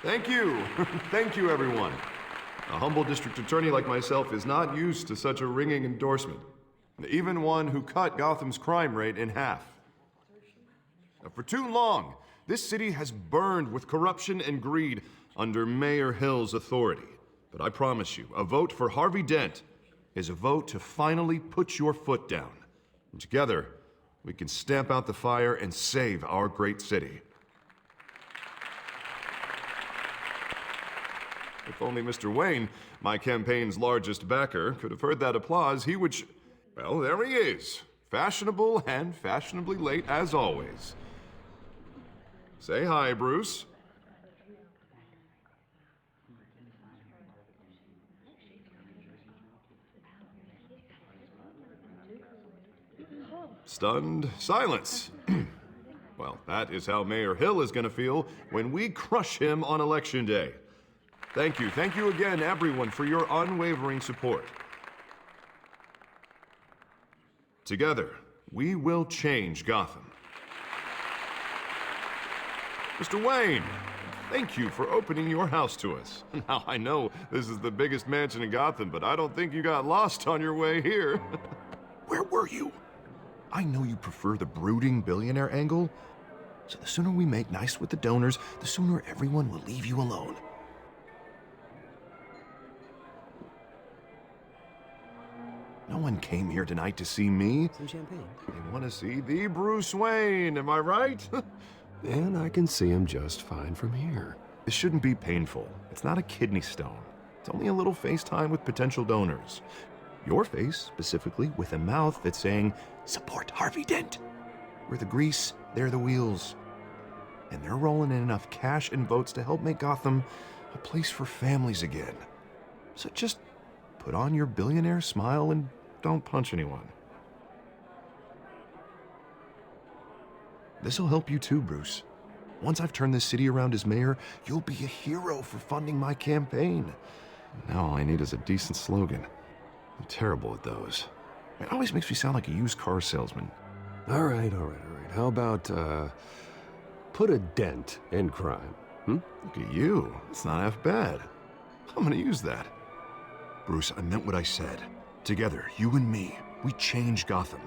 Thank you. Thank you, everyone. A humble district attorney like myself is not used to such a ringing endorsement. Even one who cut Gotham's crime rate in half. For too long, this city has burned with corruption and greed under Mayor Hill's authority. But I promise you, a vote for Harvey Dent is a vote to finally put your foot down. And together, we can stamp out the fire and save our great city. If only Mr. Wayne, my campaign's largest backer, could have heard that applause, he would well, there he is. Fashionable and fashionably late as always. Say hi, Bruce. Stunned silence. Well, that is how Mayor Hill is going to feel when we crush him on Election Day. Thank you. Thank you again, everyone, for your unwavering support. Together, we will change Gotham. Mr. Wayne, thank you for opening your house to us. Now, I know this is the biggest mansion in Gotham, but I don't think you got lost on your way here. Where were you? I know you prefer the brooding billionaire angle, so the sooner we make nice with the donors, the sooner everyone will leave you alone. No one came here tonight to see me. Some champagne. They want to see the Bruce Wayne, am I right? And I can see him just fine from here. This shouldn't be painful. It's not a kidney stone. It's only a little FaceTime with potential donors. Your face, specifically, with a mouth that's saying, support Harvey Dent. We're the grease, they're the wheels. And they're rolling in enough cash and votes to help make Gotham a place for families again. So just put on your billionaire smile and don't punch anyone. This'll help you too, Bruce. Once I've turned this city around as mayor, you'll be a hero for funding my campaign. Now all I need is a decent slogan. I'm terrible at those. It always makes me sound like a used car salesman. All right. How about, put a dent in crime, Look at you. It's not half bad. I'm gonna use that. Bruce, I meant what I said. Together, you and me, we change Gotham.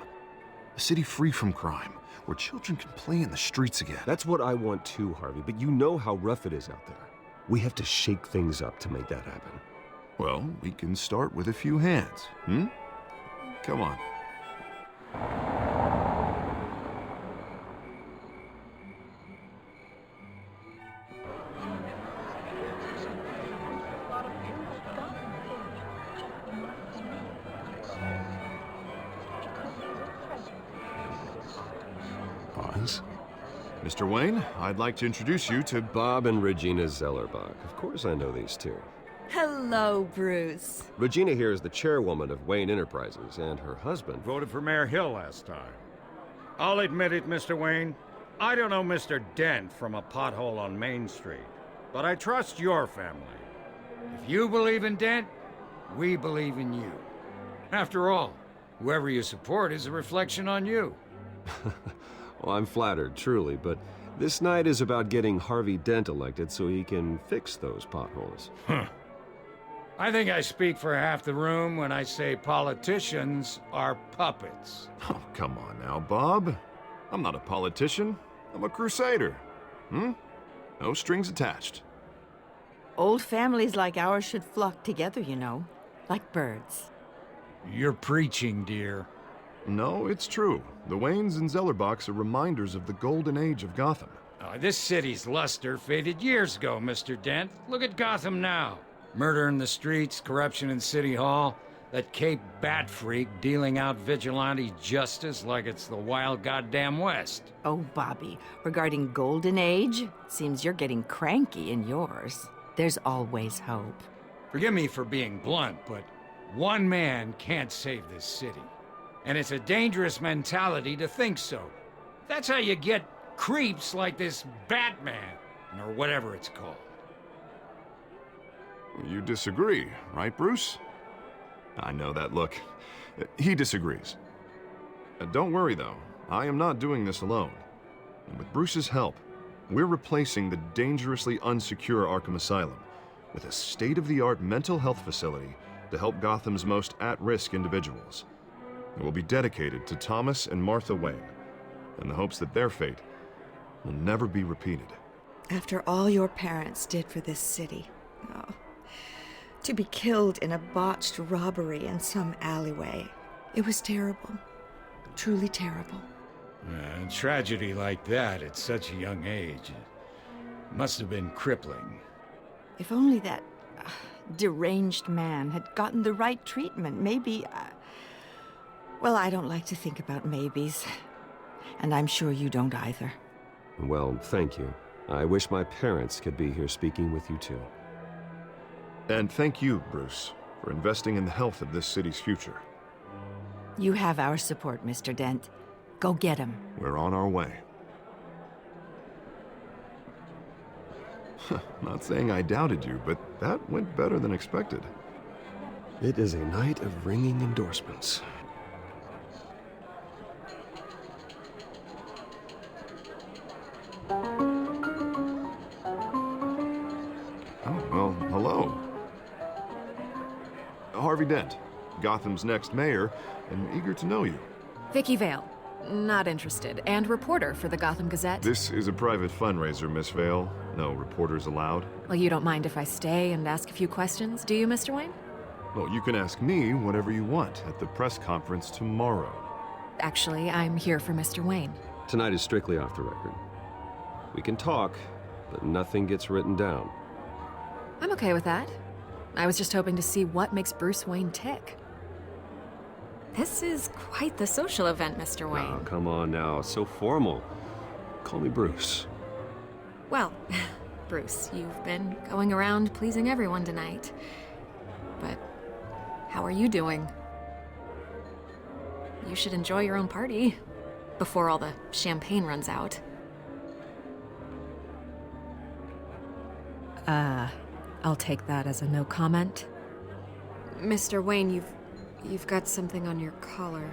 A city free from crime, where children can play in the streets again. That's what I want too, Harvey, but you know how rough it is out there. We have to shake things up to make that happen. Well, we can start with a few hands, Come on. Pause. Mr. Wayne, I'd like to introduce you to Bob and Regina Zellerbach. Of course I know these two. Hello, Bruce. Regina here is the chairwoman of Wayne Enterprises, and her husband... Voted for Mayor Hill last time. I'll admit it, Mr. Wayne. I don't know Mr. Dent from a pothole on Main Street, but I trust your family. If you believe in Dent, we believe in you. After all, whoever you support is a reflection on you. Well, I'm flattered, truly, but this night is about getting Harvey Dent elected so he can fix those potholes. I think I speak for half the room when I say politicians are puppets. Oh, come on now, Bob. I'm not a politician. I'm a crusader. No strings attached. Old families like ours should flock together, you know, like birds. You're preaching, dear. No, it's true. The Waynes and Zellerbachs are reminders of the golden age of Gotham. This city's luster faded years ago, Mr. Dent. Look at Gotham now. Murder in the streets, corruption in City Hall, that Cape Bat freak dealing out vigilante justice like it's the wild goddamn West. Oh, Bobby, regarding Golden Age, seems you're getting cranky in yours. There's always hope. Forgive me for being blunt, but one man can't save this city. And it's a dangerous mentality to think so. That's how you get creeps like this Batman, or whatever it's called. You disagree, right, Bruce? I know that look. He disagrees. Don't worry, though. I am not doing this alone. And with Bruce's help, We're replacing the dangerously unsecure Arkham Asylum with a state-of-the-art mental health facility to help Gotham's most at-risk individuals. It will be dedicated to Thomas and Martha Wayne, in the hopes that their fate will never be repeated. After all your parents did for this city, oh, to be killed in a botched robbery in some alleyway, it was terrible. Truly terrible. A tragedy like that at such a young age must have been crippling. If only that deranged man had gotten the right treatment, maybe... well, I don't like to think about maybes. And I'm sure you don't either. Well, thank you. I wish my parents could be here speaking with you too. And thank you, Bruce, for investing in the health of this city's future. You have our support, Mr. Dent. Go get him. We're on our way. Not saying I doubted you, but that went better than expected. It is a night of ringing endorsements. Oh, well, hello. Harvey Dent, Gotham's next mayor, and eager to know you. Vicky Vale. Not interested. And reporter for the Gotham Gazette. This is a private fundraiser, Miss Vale. No reporters allowed. Well, you don't mind if I stay and ask a few questions, do you, Mr. Wayne? Well, you can ask me whatever you want at the press conference tomorrow. Actually, I'm here for Mr. Wayne. Tonight is strictly off the record. We can talk, but nothing gets written down. I'm okay with that. I was just hoping to see what makes Bruce Wayne tick. This is quite the social event, Mr. Wayne. Oh, come on now. So formal. Call me Bruce. Well, Bruce, you've been going around pleasing everyone tonight. But how are you doing? You should enjoy your own party before all the champagne runs out. I'll take that as a no comment. Mr. Wayne, you've got something on your collar.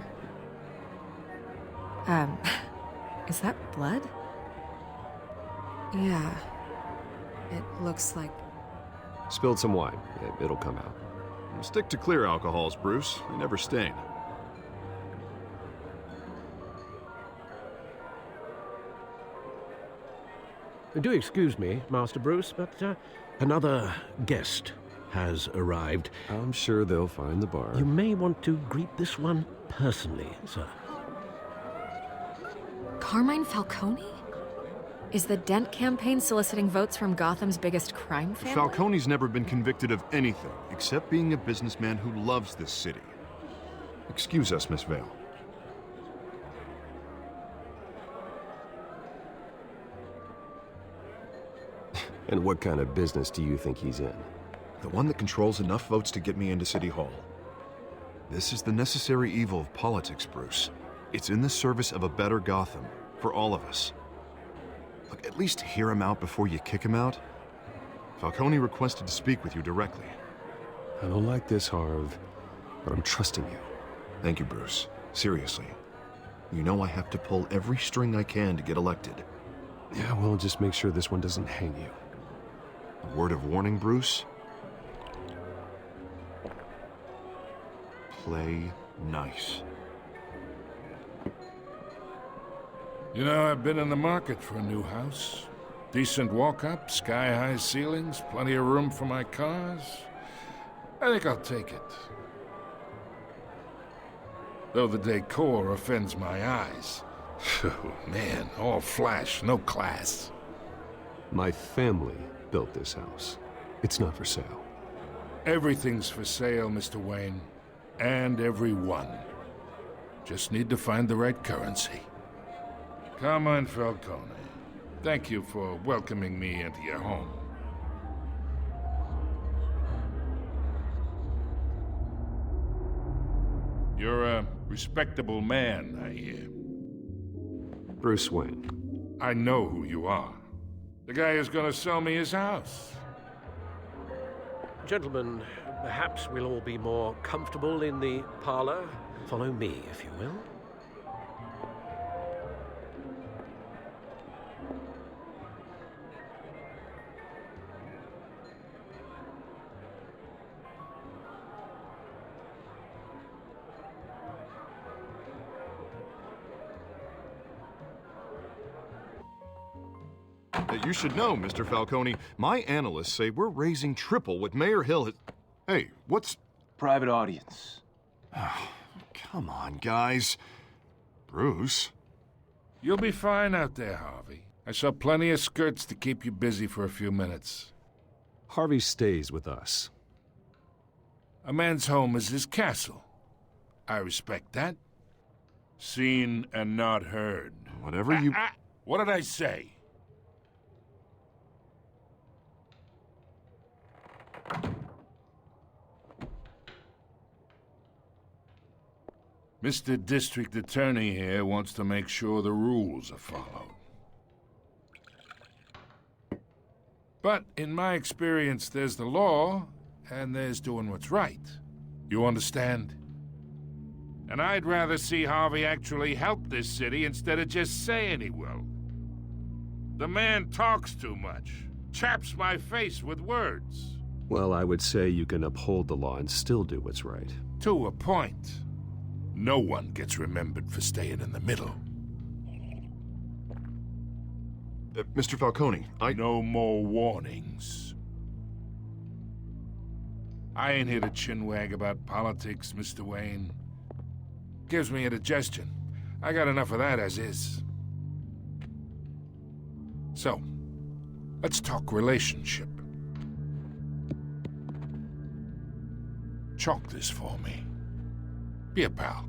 Is that blood? Yeah. It looks like... Spilled some wine. It'll come out. Stick to clear alcohols, Bruce. They never stain. Do excuse me, Master Bruce, but another guest has arrived. I'm sure they'll find the bar. You may want to greet this one personally, sir. Carmine Falcone? Is the Dent campaign soliciting votes from Gotham's biggest crime family? Falcone's never been convicted of anything except being a businessman who loves this city. Excuse us, Miss Vale. And what kind of business do you think he's in? The one that controls enough votes to get me into City Hall. This is the necessary evil of politics, Bruce. It's in the service of a better Gotham, for all of us. Look, at least hear him out before you kick him out. Falcone requested to speak with you directly. I don't like this, Harv, but I'm trusting you. Thank you, Bruce. Seriously. You know I have to pull every string I can to get elected. Yeah, well, just make sure this one doesn't hang you. A word of warning, Bruce? Play nice. You know, I've been in the market for a new house. Decent walk-up, sky-high ceilings, plenty of room for my cars. I think I'll take it. Though the decor offends my eyes. Oh, man, all flash, no class. My family built this house. It's not for sale. Everything's for sale, Mr. Wayne. And everyone. Just need to find the right currency. Carmine Falcone, thank you for welcoming me into your home. You're a respectable man, I hear. Bruce Wayne. I know who you are. The guy who's gonna sell me his house. Gentlemen, perhaps we'll all be more comfortable in the parlor. Follow me, if you will. You should know, Mr. Falcone, my analysts say we're raising triple what Mayor Hill has... Hey, what's... Private audience. Come on, guys. Bruce? You'll be fine out there, Harvey. I saw plenty of skirts to keep you busy for a few minutes. Harvey stays with us. A man's home is his castle. I respect that. Seen and not heard. Whatever you... What did I say? Mr. District Attorney here wants to make sure the rules are followed. But in my experience, there's the law, and there's doing what's right. You understand? And I'd rather see Harvey actually help this city instead of just saying he will. The man talks too much, chaps my face with words. Well, I would say you can uphold the law and still do what's right. To a point. No one gets remembered for staying in the middle. Mr. Falcone, No more warnings. I ain't here to chinwag about politics, Mr. Wayne. Gives me indigestion. I got enough of that as is. So, let's talk relationship. Chalk this for me. Be a pal.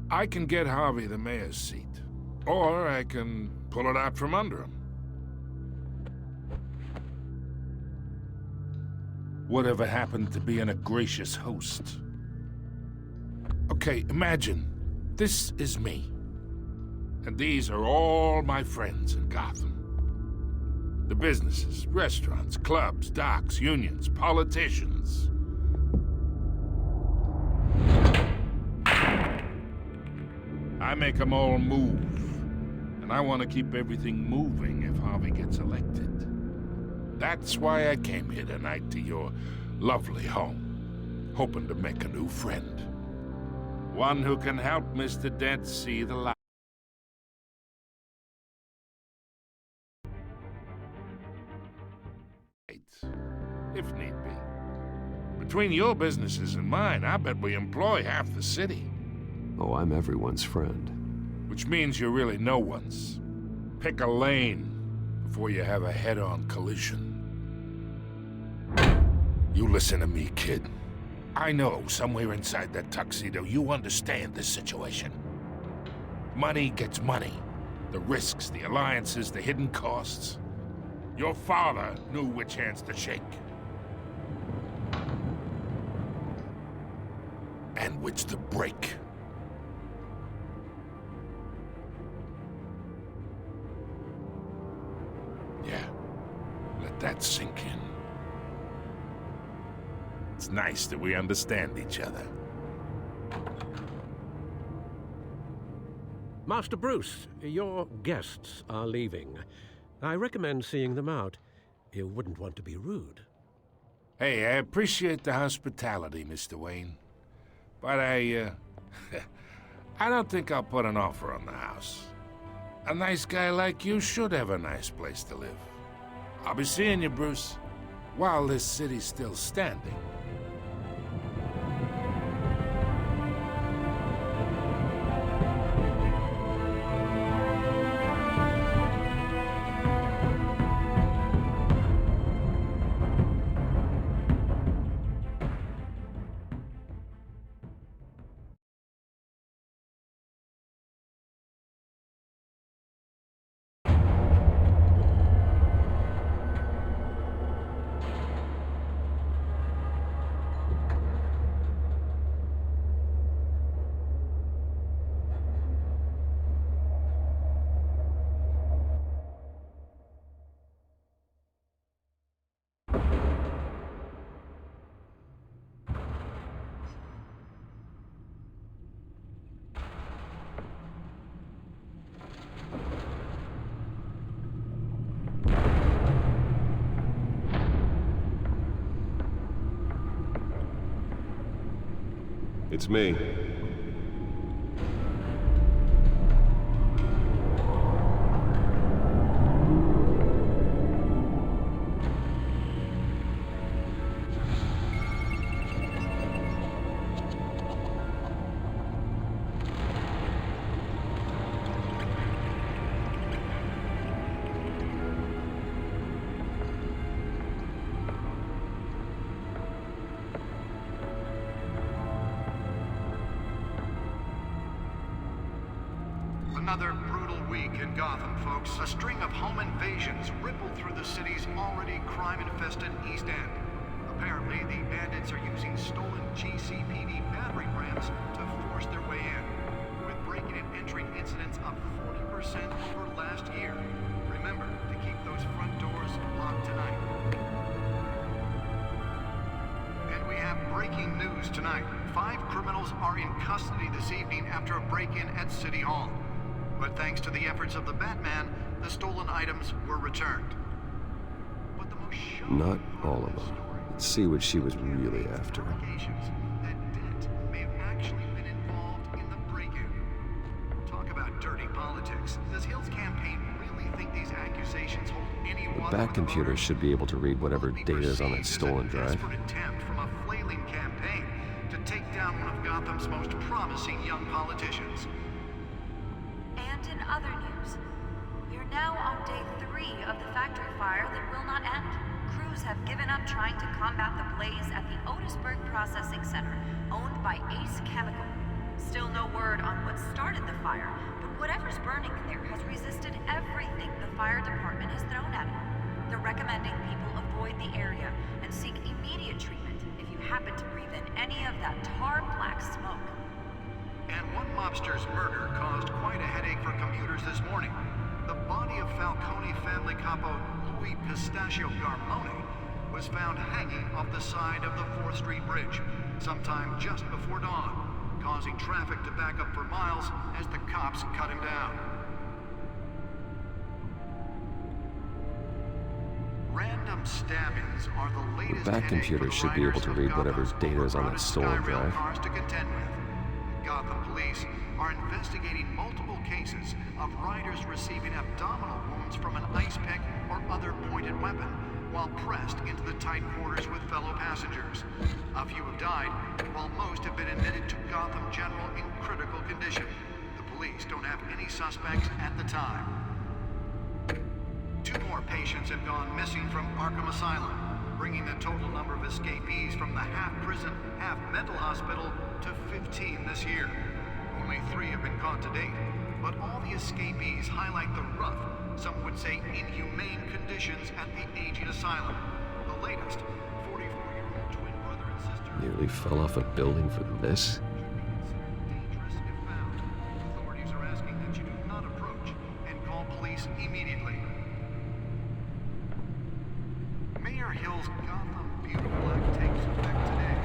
I can get Harvey the mayor's seat, or I can pull it out from under him. Whatever happened to being a gracious host? Okay, imagine this is me, and these are all my friends in Gotham. The businesses, restaurants, clubs, docks, unions, politicians. I make them all move. And I want to keep everything moving if Harvey gets elected. That's why I came here tonight to your lovely home, hoping to make a new friend. One who can help Mr. Dent see the light. If need be. Between your businesses and mine, I bet we employ half the city. Oh, I'm everyone's friend. Which means you're really no one's. Pick a lane before you have a head-on collision. You listen to me, kid. I know somewhere inside that tuxedo you understand this situation. Money gets money. The risks, the alliances, the hidden costs. Your father knew which hands to shake. And which to break. Yeah, let that sink in. It's nice that we understand each other. Master Bruce, your guests are leaving. I recommend seeing them out. You wouldn't want to be rude. Hey, I appreciate the hospitality, Mr. Wayne. But I don't think I'll put an offer on the house. A nice guy like you should have a nice place to live. I'll be seeing you, Bruce, while this city's still standing. It's me. Another brutal week in Gotham, folks. A string of home invasions rippled through the city's already crime-infested East End. Apparently, the bandits are using stolen GCPD battering rams to force their way in, with breaking and entering incidents up 40% over last year. Remember to keep those front doors locked tonight. And we have breaking news tonight. 5 criminals are in custody this evening after a break-in at City Hall. But thanks to the efforts of the Batman, the stolen items were returned. But the most shocking Not all of them. Let's see what she was really after. allegations that Dent may have actually been involved in the break-in. Talk about dirty politics. Does Hill's campaign really think these accusations hold any water? The back computer should be able to read whatever data is on that stolen drive. Desperate attempt from a flailing campaign to take down one of Gotham's most promising young politicians. And in other news, we are now on day 3 of the factory fire that will not end. Crews have given up trying to combat the blaze at the Otisburg Processing Center, owned by Ace Chemical. Still no word on what started the fire, but whatever's burning in there has resisted everything the fire department has thrown at it. They're recommending people avoid the area and seek immediate treatment if you happen to breathe in any of that tar-black smoke. And one mobster's murder caused quite a headache for commuters this morning. The body of Falcone family capo Louis Pistachio Garmone was found hanging off the side of the 4th Street Bridge sometime just before dawn, causing traffic to back up for miles as the cops cut him down. Random stabbings are the latest. The back headache computer for the should be able to riders of read whatever Gotham's data is on that overcrowded stolen Skyrail drive. cars to contend with. Gotham police are investigating multiple cases of riders receiving abdominal wounds from an ice pick or other pointed weapon while pressed into the tight quarters with fellow passengers. A few have died, while most have been admitted to Gotham General in critical condition. The police don't have any suspects at the time. 2 more patients have gone missing from Arkham Asylum, bringing the total number of escapees from the half-prison, half-mental hospital to 15 this year. Only 3 have been caught to date, but all the escapees highlight the rough, some would say inhumane conditions at the aging asylum. The latest, 44-year-old twin brother and sister... Nearly fell off a building for this. Dangerous if found. Authorities are asking that you do not approach and call police immediately. Mayor Hill's Gotham Beautiful Act takes effect today,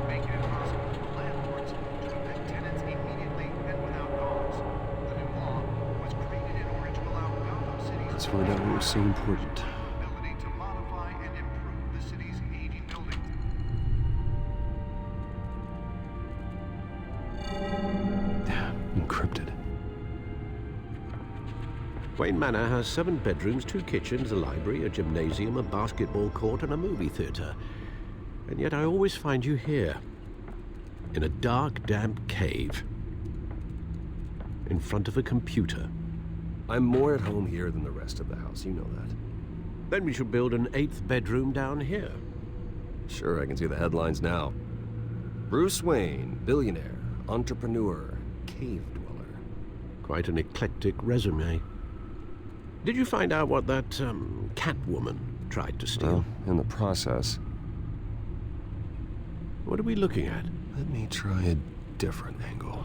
making it possible for landlords to evict tenants immediately and without cause. The new law was created in order to allow Gotham City's Let's find out what was so important. ability to modify and improve the city's aging buildings. Encrypted. Wayne Manor has 7 bedrooms, 2 kitchens, a library, a gymnasium, a basketball court, and a movie theater. And yet I always find you here, in a dark, damp cave, in front of a computer. I'm more at home here than the rest of the house, you know that. Then we should build an 8th bedroom down here. Sure, I can see the headlines now. Bruce Wayne, billionaire, entrepreneur, cave dweller. Quite an eclectic resume. Did you find out what that, Catwoman tried to steal? Well, in the process. What are we looking at? Let me try a different angle.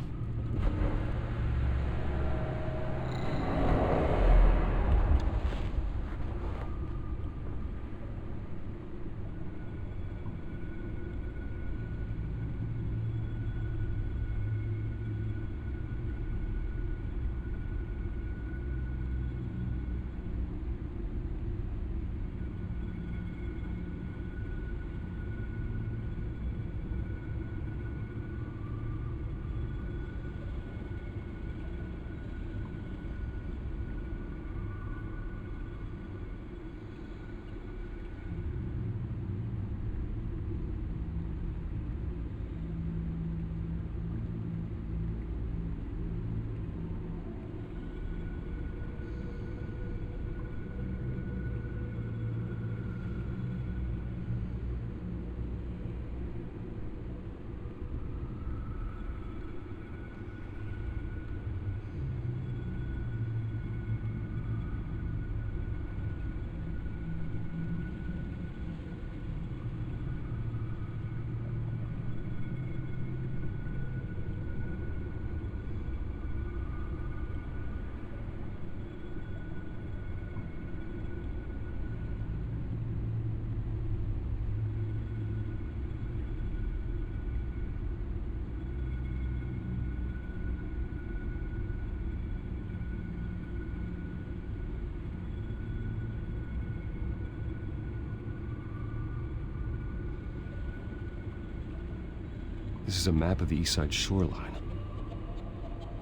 This is a map of the east side shoreline.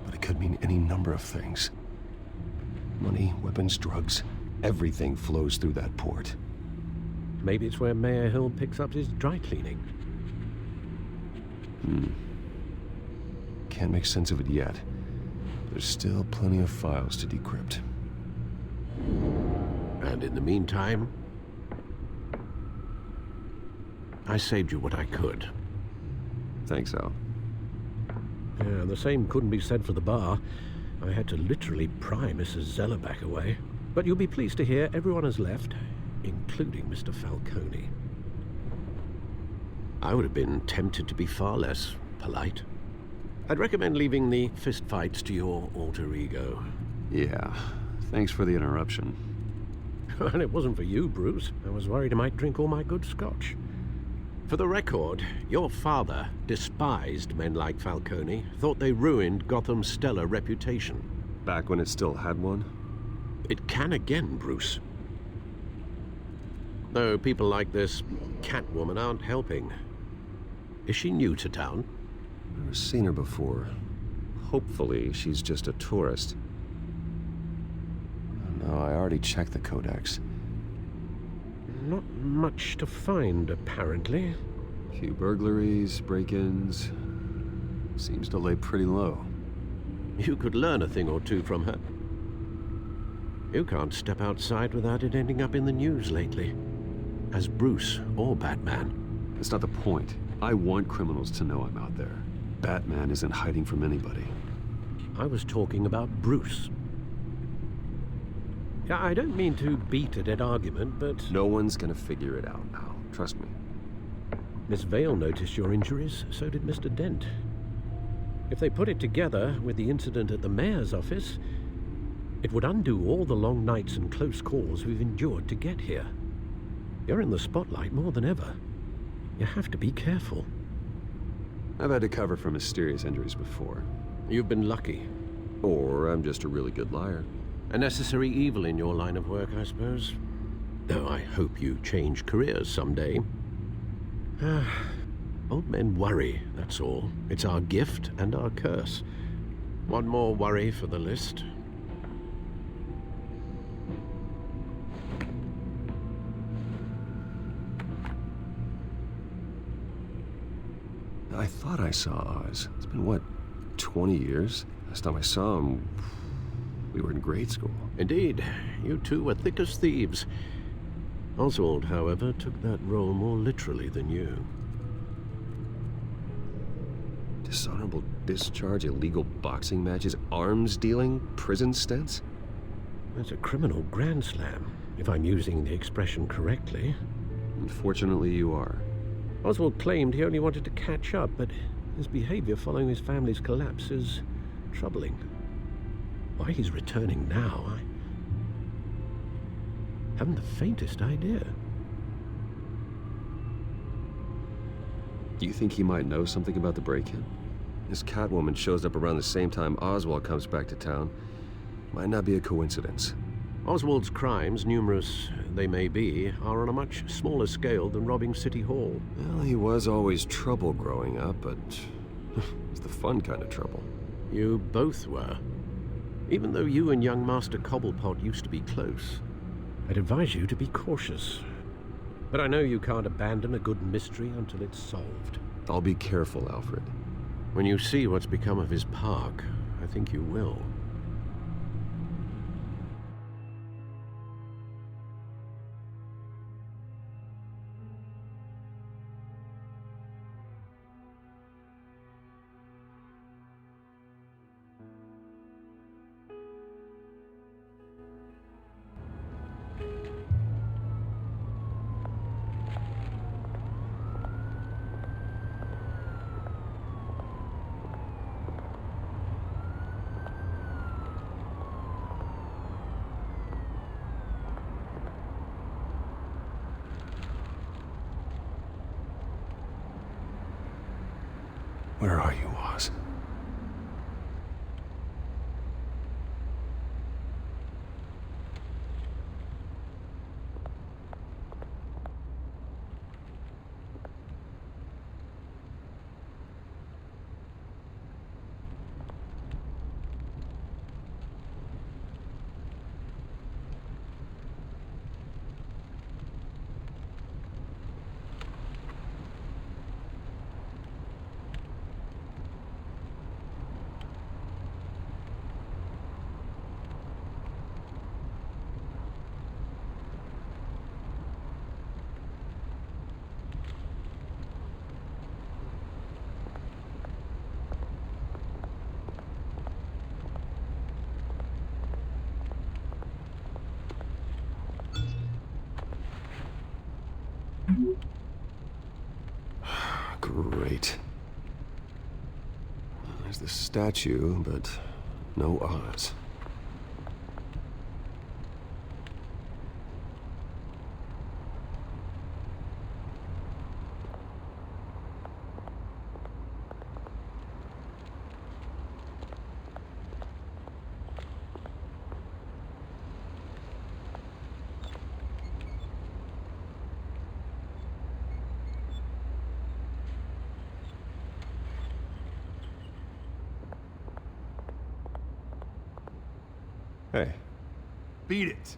But it could mean any number of things. Money, weapons, drugs, everything flows through that port. Maybe it's where Mayor Hill picks up his dry cleaning. Can't make sense of it yet. There's still plenty of files to decrypt. And in the meantime, I saved you what I could. Thanks, Al. Yeah, the same couldn't be said for the bar. I had to literally pry Mrs. Zellerback away. But you'll be pleased to hear everyone has left, including Mr. Falcone. I would have been tempted to be far less polite. I'd recommend leaving the fistfights to your alter ego. Yeah, thanks for the interruption. And it wasn't for you, Bruce. I was worried I might drink all my good scotch. For the record, your father despised men like Falcone, thought they ruined Gotham's stellar reputation. Back when it still had one? It can again, Bruce. Though people like this Catwoman aren't helping. Is she new to town? Never seen her before. Hopefully, she's just a tourist. No, I already checked the codex. Not much to find, apparently. Few burglaries, break-ins. Seems to lay pretty low. You could learn a thing or two from her. You can't step outside without it ending up in the news lately. As Bruce or Batman. That's not the point. I want criminals to know I'm out there. Batman isn't hiding from anybody. I was talking about Bruce. Yeah, I don't mean to beat a dead argument, but... No one's gonna figure it out, Al. Trust me. Miss Vale noticed your injuries, so did Mr. Dent. If they put it together with the incident at the mayor's office, it would undo all the long nights and close calls we've endured to get here. You're in the spotlight more than ever. You have to be careful. I've had to cover for mysterious injuries before. You've been lucky. Or I'm just a really good liar. A necessary evil in your line of work, I suppose. Though I hope you change careers someday. Old men worry, that's all. It's our gift and our curse. One more worry for the list. I thought I saw Oz. It's been, what, 20 years? Last time I saw him, we were in grade school. Indeed, you two were thick as thieves. Oswald, however, took that role more literally than you. Dishonorable discharge, illegal boxing matches, arms dealing, prison stints? That's a criminal grand slam, if I'm using the expression correctly. Unfortunately, you are. Oswald claimed he only wanted to catch up, but his behavior following his family's collapse is troubling. Why he's returning now, I haven't the faintest idea. Do you think he might know something about the break-in? This Catwoman shows up around the same time Oswald comes back to town. Might not be a coincidence. Oswald's crimes, numerous they may be, are on a much smaller scale than robbing City Hall. Well, he was always trouble growing up, but it's the fun kind of trouble. You both were. Even though you and young Master Cobblepot used to be close, I'd advise you to be cautious. But I know you can't abandon a good mystery until it's solved. I'll be careful, Alfred. When you see what's become of his park, I think you will. Where are you, Oz? There's the statue, but no Oz. Hey. Beat it.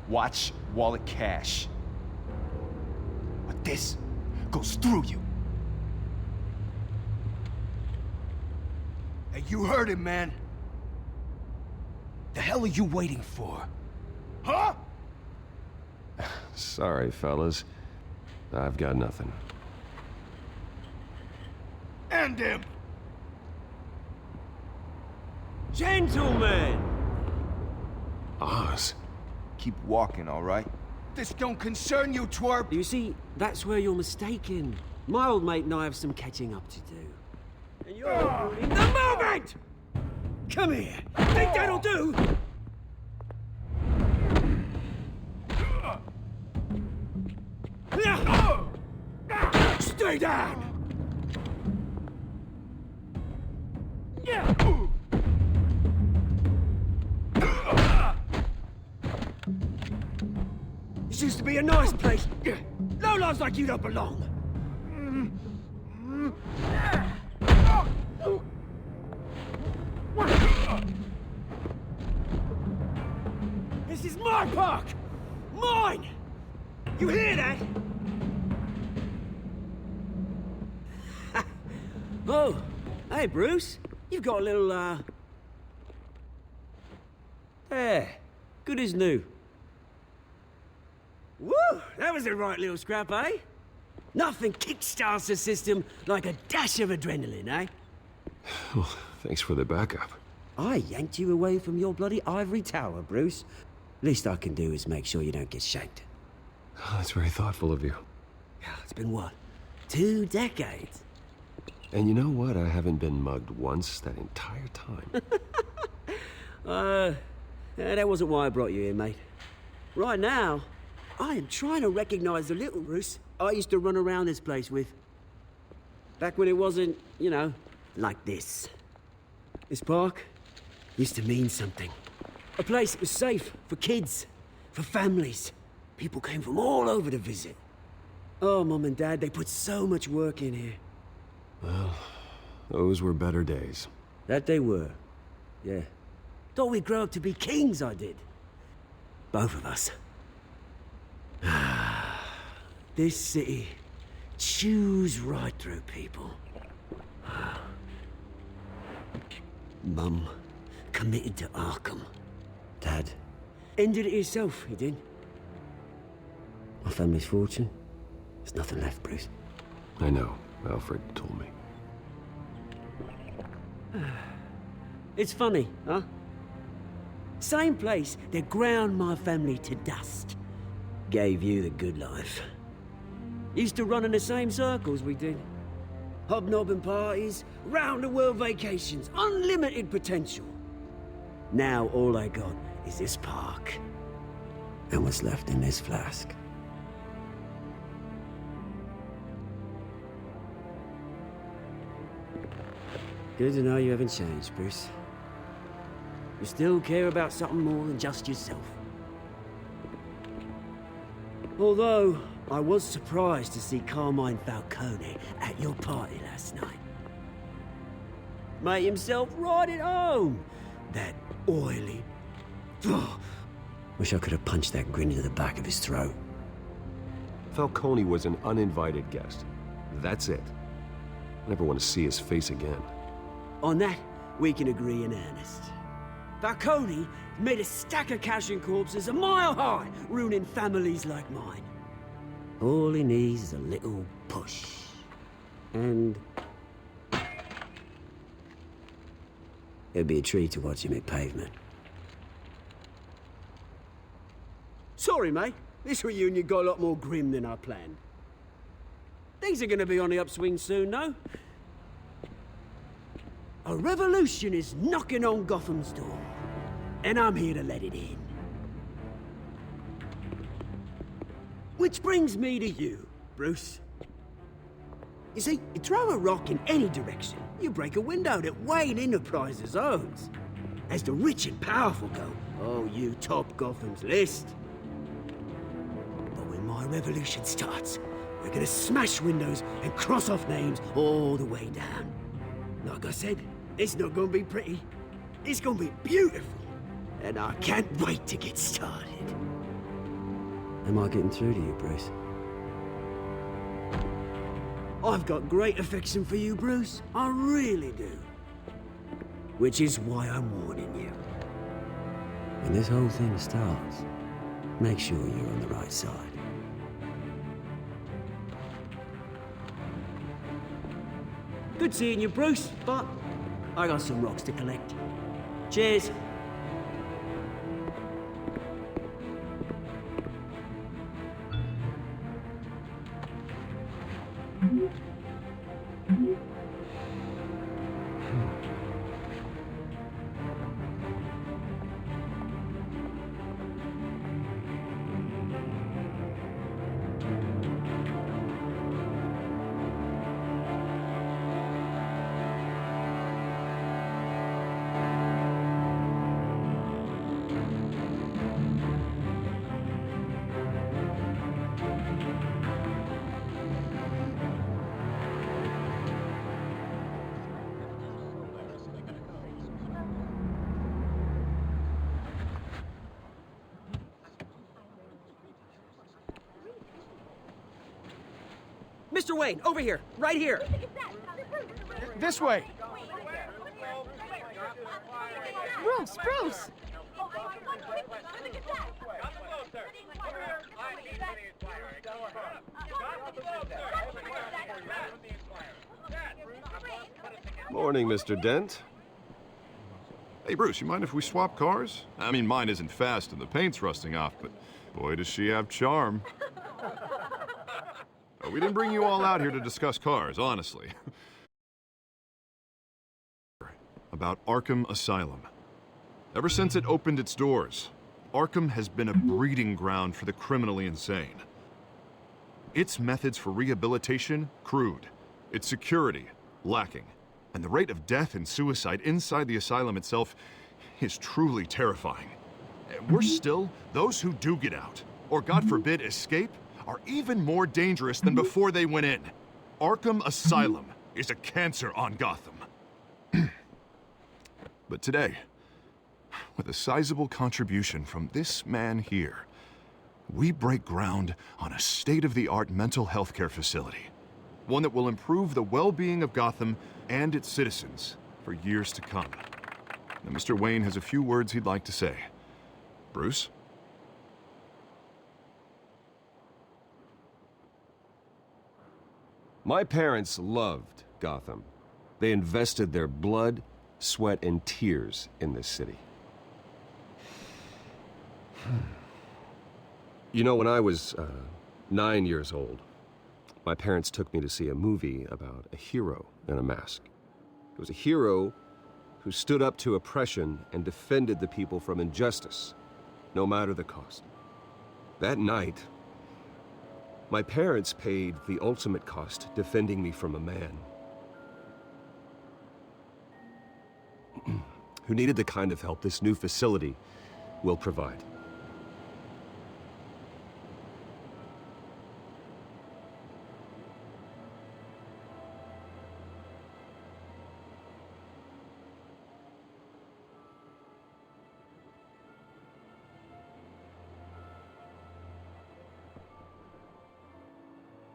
Watch wallet cash. But this goes through you. Hey, you heard it, man. The hell are you waiting for? Huh? Sorry, fellas. I've got nothing. End him! Gentlemen! Oz? Keep walking, all right? This don't concern you, twerp! You see, that's where you're mistaken. My old mate and I have some catching up to do. And you're ruining the moment! Come here! Think that'll do? Stay down! This used to be a nice place. No lives like you don't belong. This is my park! Mine! You hear that? Oh, hey, Bruce. You've got a little, There. Good as new. Woo! That was a right little scrap, eh? Nothing kickstarts the system like a dash of adrenaline, eh? Well, thanks for the backup. I yanked you away from your bloody ivory tower, Bruce. Least I can do is make sure you don't get shanked. Oh, that's very thoughtful of you. Yeah, it's been what? 2 decades? And you know what? I haven't been mugged once that entire time. That wasn't why I brought you here, mate. Right now, I am trying to recognize the little Bruce I used to run around this place with. Back when it wasn't, you know, like this. This park used to mean something. A place that was safe for kids, for families. People came from all over to visit. Oh, Mum and Dad, they put so much work in here. Well, those were better days. That they were, yeah. Thought we'd grow up to be kings, I did. Both of us. This city chews right through people. Mum committed to Arkham. Dad ended it himself, he did. My family's fortune, there's nothing left, Bruce. I know. Alfred told me. It's funny, huh? Same place that ground my family to dust. Gave you the good life. Used to run in the same circles we did. Hobnobbing parties, round-the-world vacations, unlimited potential. Now all I got is this park. And what's left in this flask. Good to know you haven't changed, Bruce. You still care about something more than just yourself. Although, I was surprised to see Carmine Falcone at your party last night. Made himself right at home. That oily... Wish I could have punched that grin into the back of his throat. Falcone was an uninvited guest. That's it. I never want to see his face again. On that, we can agree in earnest. Falcone made a stack of cash and corpses a mile high, ruining families like mine. All he needs is a little push. And... it'd be a treat to watch him hit pavement. Sorry, mate. This reunion got a lot more grim than I planned. Things are gonna be on the upswing soon, no? A revolution is knocking on Gotham's door, and I'm here to let it in. Which brings me to you, Bruce. You see, you throw a rock in any direction, you break a window that Wayne Enterprises owns. As the rich and powerful go, oh, you top Gotham's list. But when my revolution starts, we're gonna smash windows and cross off names all the way down. Like I said, it's not gonna be pretty. It's gonna be beautiful. And I can't wait to get started. Am I getting through to you, Bruce? I've got great affection for you, Bruce. I really do. Which is why I'm warning you. When this whole thing starts, make sure you're on the right side. Good seeing you, Bruce, but I got some rocks to collect. Cheers. Mr. Wayne, over here, right here. This way. Bruce! Morning, Mr. Dent. Hey, Bruce, you mind if we swap cars? I mean, mine isn't fast and the paint's rusting off, but boy, does she have charm. We didn't bring you all out here to discuss cars, honestly. About Arkham Asylum. Ever since it opened its doors, Arkham has been a breeding ground for the criminally insane. Its methods for rehabilitation, crude. Its security, lacking. And the rate of death and suicide inside the asylum itself is truly terrifying. Worse still, those who do get out, or God forbid escape, are even more dangerous than before they went in. Arkham Asylum is a cancer on Gotham. But today, with a sizable contribution from this man here, we break ground on a state-of-the-art mental health care facility. One that will improve the well-being of Gotham and its citizens for years to come. Now, Mr. Wayne has a few words he'd like to say. Bruce? My parents loved Gotham. They invested their blood, sweat, and tears in this city. You know, when I was 9 years old, my parents took me to see a movie about a hero in a mask. It was a hero who stood up to oppression and defended the people from injustice, no matter the cost. That night, my parents paid the ultimate cost defending me from a man who needed the kind of help this new facility will provide.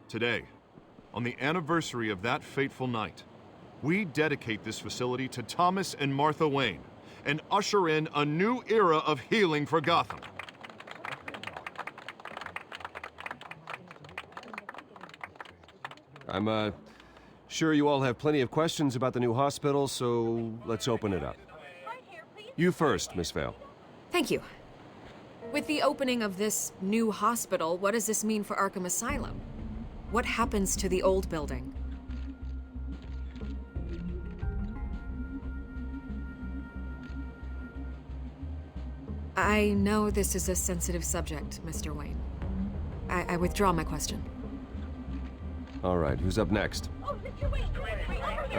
Today, on the anniversary of that fateful night, we dedicate this facility to Thomas and Martha Wayne and usher in a new era of healing for Gotham. I'm sure you all have plenty of questions about the new hospital, so let's open it up. You first, Miss Vale. Thank you. With the opening of this new hospital, what does this mean for Arkham Asylum? What happens to the old building? I know this is a sensitive subject, Mr. Wayne. I withdraw my question. All right, who's up next?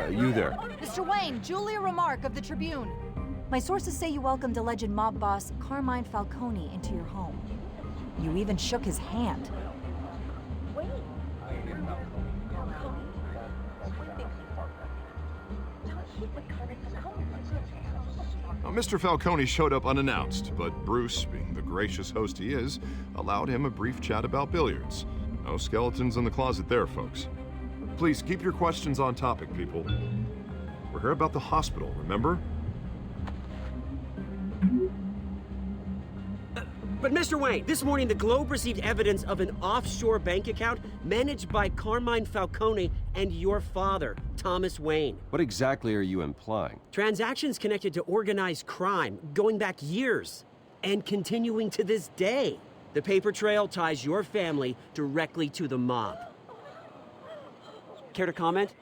You there. Mr. Wayne, Julia Remark of the Tribune. My sources say you welcomed alleged mob boss Carmine Falcone into your home. You even shook his hand. Now, Mr. Falcone showed up unannounced, but Bruce, being the gracious host he is, allowed him a brief chat about billiards. No skeletons in the closet there, folks. Please keep your questions on topic, people. We're here about the hospital, remember? But Mr. Wayne, this morning the Globe received evidence of an offshore bank account managed by Carmine Falcone and your father, Thomas Wayne. What exactly are you implying? Transactions connected to organized crime going back years and continuing to this day. The paper trail ties your family directly to the mob. Care to comment?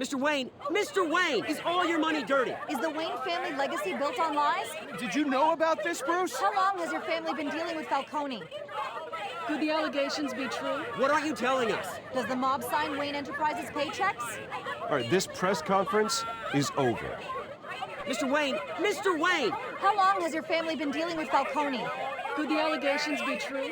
Mr. Wayne! Mr. Wayne! Is all your money dirty? Is the Wayne family legacy built on lies? Did you know about this, Bruce? How long has your family been dealing with Falcone? Could the allegations be true? What aren't you telling us? Does the mob sign Wayne Enterprises paychecks? All right, this press conference is over. Mr. Wayne! Mr. Wayne! How long has your family been dealing with Falcone? Could the allegations be true?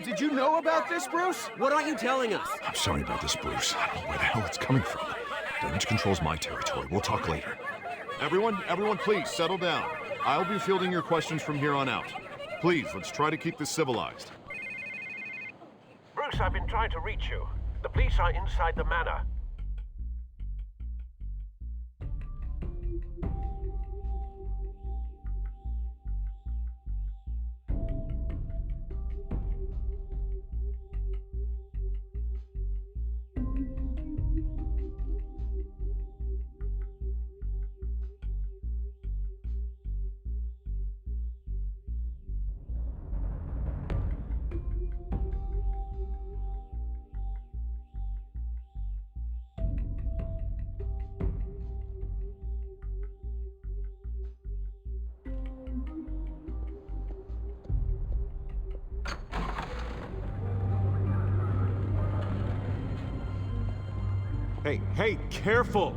Did you know about this, Bruce? What aren't you telling us? I'm sorry about this, Bruce. I don't know where the hell it's coming from. Damage control's my territory. We'll talk later. Everyone, please, settle down. I'll be fielding your questions from here on out. Please, let's try to keep this civilized. Bruce, I've been trying to reach you. The police are inside the manor. Hey, careful!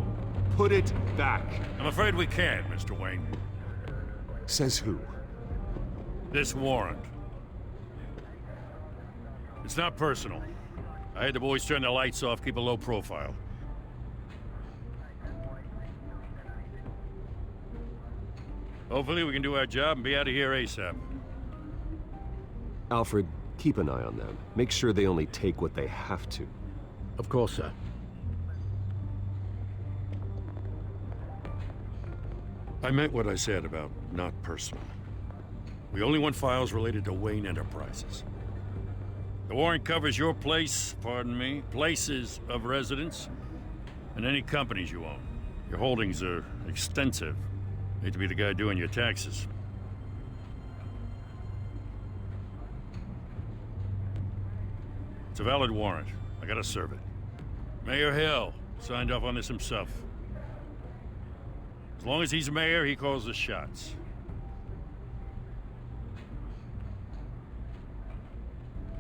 Put it back. I'm afraid we can't, Mr. Wayne. Says who? This warrant. It's not personal. I had the boys turn the lights off, keep a low profile. Hopefully we can do our job and be out of here ASAP. Alfred, keep an eye on them. Make sure they only take what they have to. Of course, sir. I meant what I said about not personal. We only want files related to Wayne Enterprises. The warrant covers your place, pardon me, places of residence, and any companies you own. Your holdings are extensive. Hate to be the guy doing your taxes. It's a valid warrant. I gotta serve it. Mayor Hill signed off on this himself. As long as he's mayor, he calls the shots.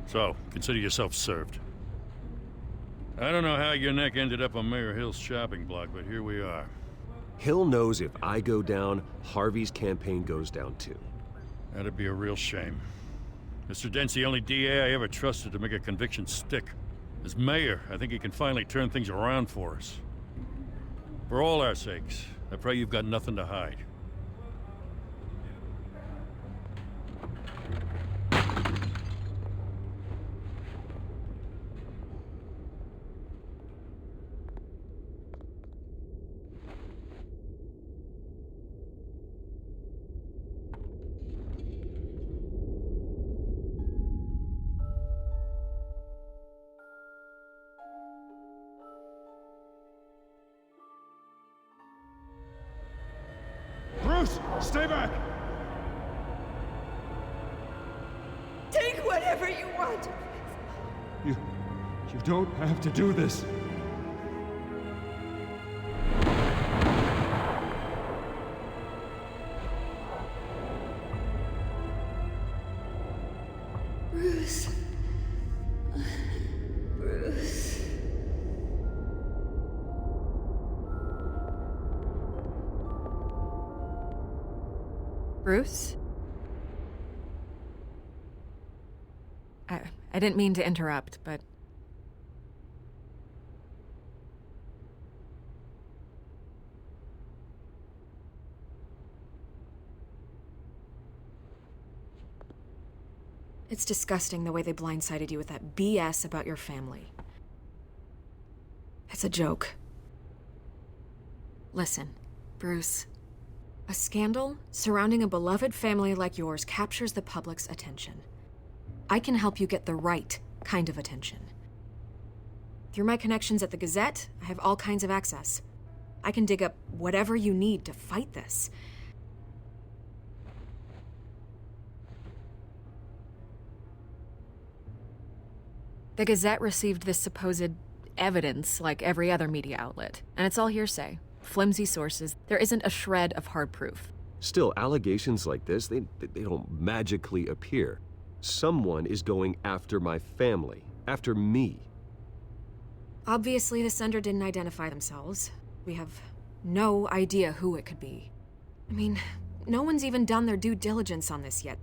So, consider yourself served. I don't know how your neck ended up on Mayor Hill's shopping block, but here we are. Hill knows if I go down, Harvey's campaign goes down too. That'd be a real shame. Mr. Dent's the only DA I ever trusted to make a conviction stick. As mayor, I think he can finally turn things around for us. For all our sakes, I pray you've got nothing to hide. Bruce, stay back! Take whatever you want. You don't have to do this. Bruce. Bruce. Bruce? I didn't mean to interrupt, but... It's disgusting the way they blindsided you with that BS about your family. It's a joke. Listen, Bruce. A scandal surrounding a beloved family like yours captures the public's attention. I can help you get the right kind of attention. Through my connections at the Gazette, I have all kinds of access. I can dig up whatever you need to fight this. The Gazette received this supposed evidence like every other media outlet, and it's all hearsay. Flimsy sources. There isn't a shred of hard proof. Still, allegations like this, they don't magically appear. Someone is going after my family, after me. Obviously, the sender didn't identify themselves. We have no idea who it could be. I mean, no one's even done their due diligence on this yet.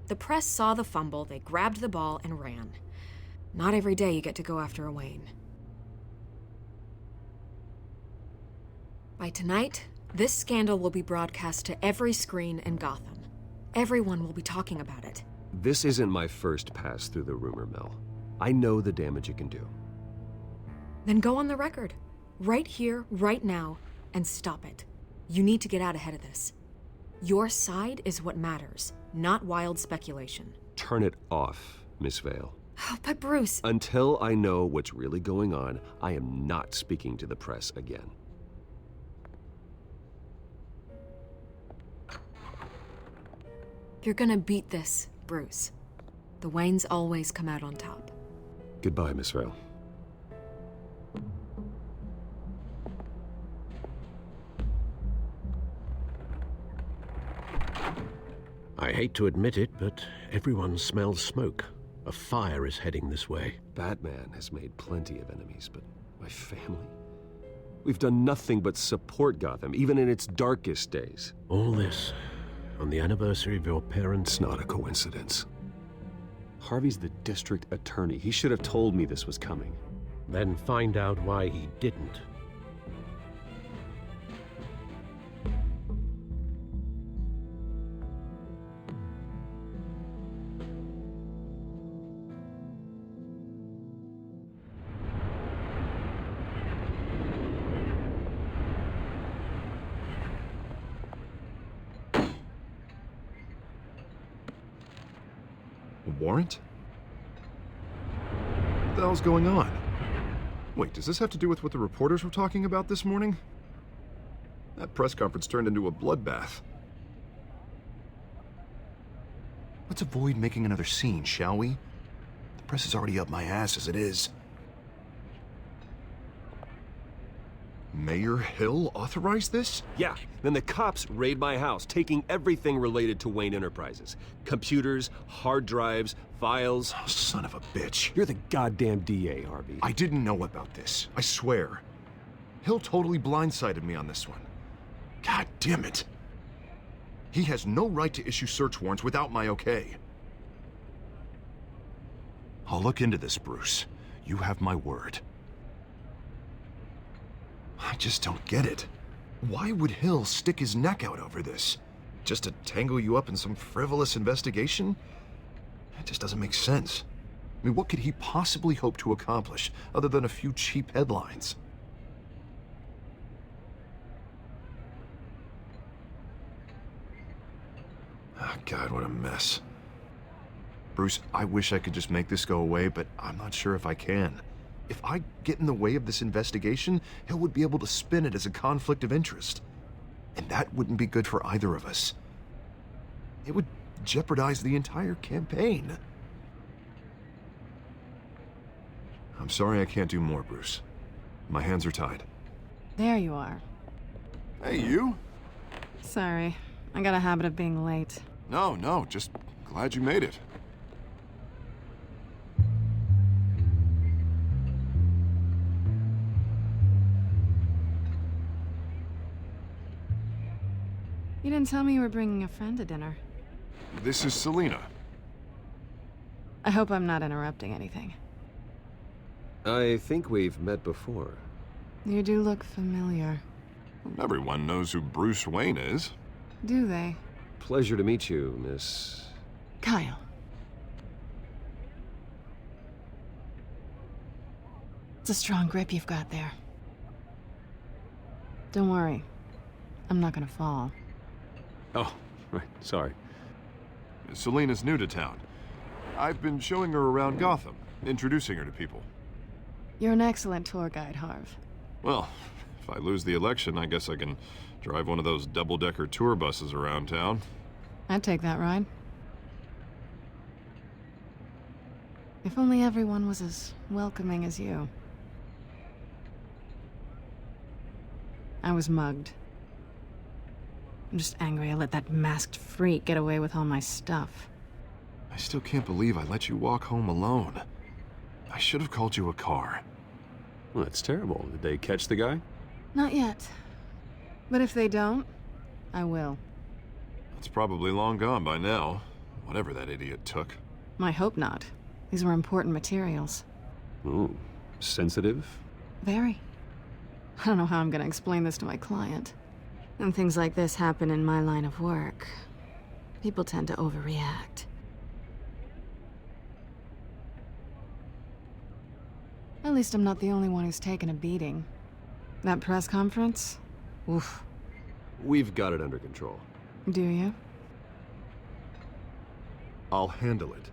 The press saw the fumble, they grabbed the ball and ran. Not every day you get to go after a Wayne. By tonight, this scandal will be broadcast to every screen in Gotham. Everyone will be talking about it. This isn't my first pass through the rumor mill. I know the damage it can do. Then go on the record. Right here, right now, and stop it. You need to get out ahead of this. Your side is what matters, not wild speculation. Turn it off, Miss Vale. Oh, but Bruce... Until I know what's really going on, I am not speaking to the press again. You're gonna beat this, Bruce. The Waynes always come out on top. Goodbye, Miss Vale. I hate to admit it, but everyone smells smoke. A fire is heading this way. Batman has made plenty of enemies, but my family? We've done nothing but support Gotham, even in its darkest days. All this on the anniversary of your parents'... It's not a coincidence. Harvey's the district attorney. He should have told me this was coming. Then find out why he didn't. A warrant? What the hell's going on? Wait, does this have to do with what the reporters were talking about this morning? That press conference turned into a bloodbath. Let's avoid making another scene, shall we? The press is already up my ass as it is. Mayor Hill authorized this? Yeah, then the cops raid my house, taking everything related to Wayne Enterprises. Computers, hard drives, files. Oh, son of a bitch. You're the goddamn DA, Harvey. I didn't know about this. I swear. Hill totally blindsided me on this one. God damn it. He has no right to issue search warrants without my okay. I'll look into this, Bruce. You have my word. I just don't get it. Why would Hill stick his neck out over this? Just to tangle you up in some frivolous investigation? It just doesn't make sense. I mean, what could he possibly hope to accomplish other than a few cheap headlines? Oh, God, what a mess. Bruce, I wish I could just make this go away, but I'm not sure if I can. If I get in the way of this investigation, Hill would be able to spin it as a conflict of interest. And that wouldn't be good for either of us. It would jeopardize the entire campaign. I'm sorry I can't do more, Bruce. My hands are tied. There you are. Hey, you? Sorry. I got a habit of being late. No, just glad you made it. You didn't tell me you were bringing a friend to dinner. This is Selena. I hope I'm not interrupting anything. I think we've met before. You do look familiar. Everyone knows who Bruce Wayne is. Do they? Pleasure to meet you, Miss... Kyle. It's a strong grip you've got there. Don't worry. I'm not gonna fall. Oh, right, sorry. Selena's new to town. I've been showing her around Gotham, introducing her to people. You're an excellent tour guide, Harv. Well, if I lose the election, I guess I can drive one of those double-decker tour buses around town. I'd take that ride. If only everyone was as welcoming as you. I was mugged. I'm just angry I let that masked freak get away with all my stuff. I still can't believe I let you walk home alone. I should have called you a car. Well, that's terrible. Did they catch the guy? Not yet. But if they don't, I will. It's probably long gone by now, whatever that idiot took. I hope not. These were important materials. Ooh, sensitive? Very. I don't know how I'm gonna explain this to my client. When things like this happen in my line of work, people tend to overreact. At least I'm not the only one who's taken a beating. That press conference? Oof. We've got it under control. Do you? I'll handle it.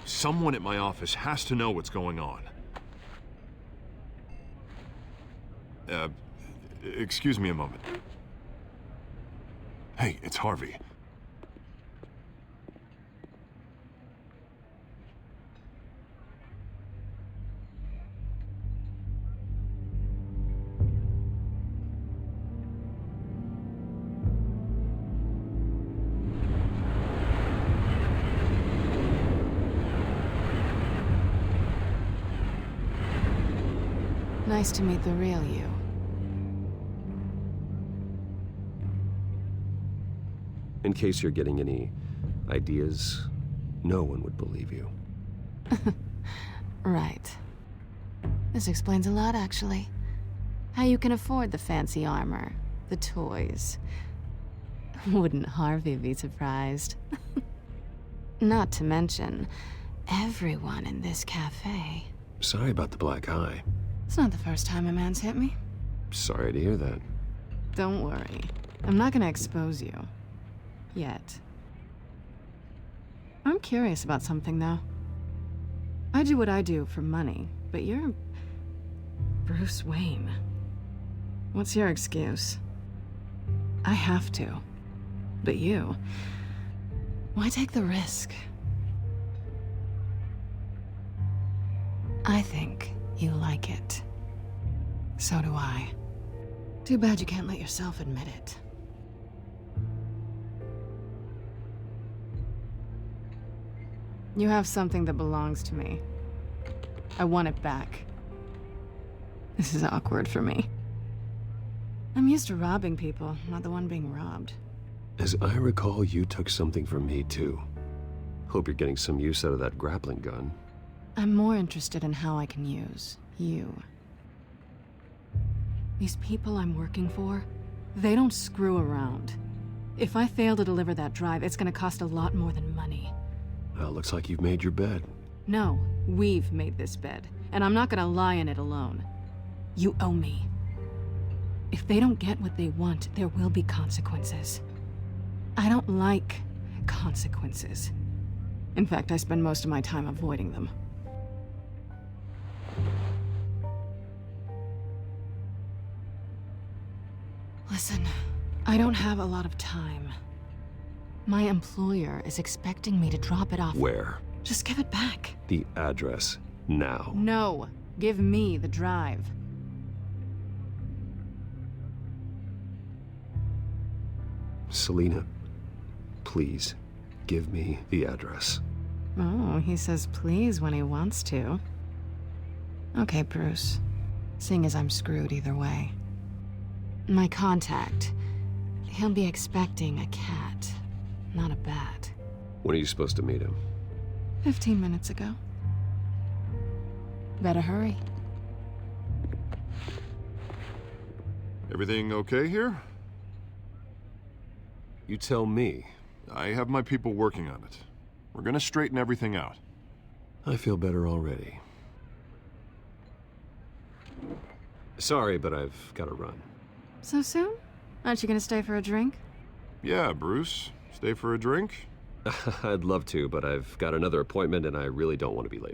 Someone at my office has to know what's going on. Excuse me a moment. Hey, it's Harvey. Nice to meet the real you. In case you're getting any ideas, no one would believe you. Right. This explains a lot, actually. How you can afford the fancy armor, the toys. Wouldn't Harvey be surprised? Not to mention, everyone in this cafe. Sorry about the black eye. It's not the first time a man's hit me. Sorry to hear that. Don't worry. I'm not gonna expose you. Yet. I'm curious about something, though. I do what I do for money, but you're... Bruce Wayne. What's your excuse? I have to. But you... Why take the risk? I think you like it. So do I. Too bad you can't let yourself admit it. You have something that belongs to me. I want it back. This is awkward for me. I'm used to robbing people, not the one being robbed. As I recall, you took something from me, too. Hope you're getting some use out of that grappling gun. I'm more interested in how I can use you. These people I'm working for, they don't screw around. If I fail to deliver that drive, it's gonna cost a lot more than money. Well, looks like you've made your bed. No, we've made this bed, and I'm not gonna lie in it alone. You owe me. If they don't get what they want, there will be consequences. I don't like consequences. In fact, I spend most of my time avoiding them. Listen, I don't have a lot of time. My employer is expecting me to drop it off. Where? Just give it back. The address, now. No, give me the drive. Selina, please, give me the address. Oh, he says please when he wants to. Okay, Bruce. Seeing as I'm screwed either way. My contact, he'll be expecting a cat, not a bat. When are you supposed to meet him? 15 minutes ago. Better hurry. Everything okay here? You tell me. I have my people working on it. We're gonna straighten everything out. I feel better already. Sorry, but I've got to run. So soon? Aren't you gonna stay for a drink? Yeah, Bruce. Stay for a drink? I'd love to, but I've got another appointment and I really don't want to be late